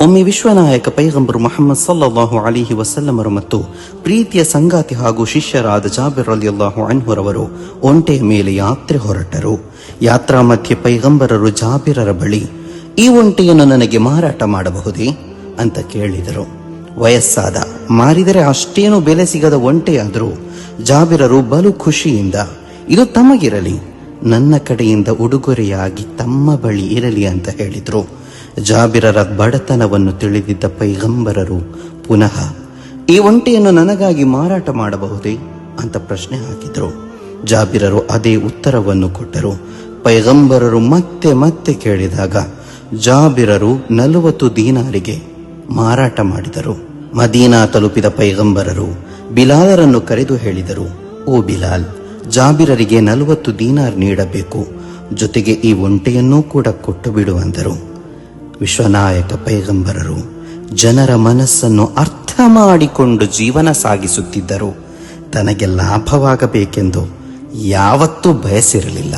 ಒಮ್ಮೆ ವಿಶ್ವನಾಯಕ ಪೈಗಂಬರ್ ಮುಹಮ್ಮದ್ ಸಲ್ಲಲ್ಲಾಹು ಅಲೈಹಿ ವಸಲ್ಲಮರು ಮತ್ತು ಪ್ರೀತಿಯ ಸಂಗಾತಿ ಹಾಗೂ ಶಿಷ್ಯರಾದ ಜಾಬಿರ್ ರಲಿಯಲ್ಲಾಹು ಅನ್ಹುರವರು ಒಂಟೆಯ ಮೇಲೆ ಯಾತ್ರೆ ಹೊರಟರು. ಯಾತ್ರಾ ಮಧ್ಯೆ ಪೈಗಂಬರರು ಜಾಬಿರರ ಬಳಿ, ಈ ಒಂಟೆಯನ್ನು ನನಗೆ ಮಾರಾಟ ಮಾಡಬಹುದೇ ಅಂತ ಕೇಳಿದರು. ವಯಸ್ಸಾದ, ಮಾರಿದರೆ ಅಷ್ಟೇನು ಬೆಲೆ ಸಿಗದ ಒಂಟೆಯಾದರೂ ಜಾಬಿರರು ಬಲು ಖುಷಿಯಿಂದ, ಇದು ತಮಗಿರಲಿ, ನನ್ನ ಕಡೆಯಿಂದ ಉಡುಗೊರೆಯಾಗಿ ತಮ್ಮ ಬಳಿ ಇರಲಿ ಅಂತ ಹೇಳಿದ್ರು. ಜಾಬಿರರ ಬಡತನವನ್ನು ತಿಳಿದಿದ್ದ ಪೈಗಂಬರರು ಪುನಃ, ಈ ಒಂಟೆಯನ್ನು ನನಗಾಗಿ ಮಾರಾಟ ಮಾಡಬಹುದೇ ಅಂತ ಪ್ರಶ್ನೆ ಹಾಕಿದ್ರು. ಜಾಬಿರರು ಅದೇ ಉತ್ತರವನ್ನು ಕೊಟ್ಟರು. ಪೈಗಂಬರರು ಮತ್ತೆ ಮತ್ತೆ ಕೇಳಿದಾಗ ಜಾಬಿರರು 40 ದೀನಾರಿಗೆ ಮಾರಾಟ ಮಾಡಿದರು. ಮದೀನಾ ತಲುಪಿದ ಪೈಗಂಬರರು ಬಿಲಾಲರನ್ನು ಕರೆದು ಹೇಳಿದರು, ಓ ಬಿಲಾಲ್, ಜಾಬಿರರಿಗೆ 40 ದೀನಾರ್ ನೀಡಬೇಕು, ಜೊತೆಗೆ ಈ ಒಂಟೆಯನ್ನೂ ಕೂಡ ಕೊಟ್ಟು ಬಿಡುವಂದರು. ವಿಶ್ವನಾಯಕ ಪೈಗಂಬರರು ಜನರ ಮನಸ್ಸನ್ನು ಅರ್ಥ ಮಾಡಿಕೊಂಡು ಜೀವನ ಸಾಗಿಸುತ್ತಿದ್ದರು. ತನಗೆ ಲಾಭವಾಗಬೇಕೆಂದು ಯಾವತ್ತೂ ಬಯಸಿರಲಿಲ್ಲ.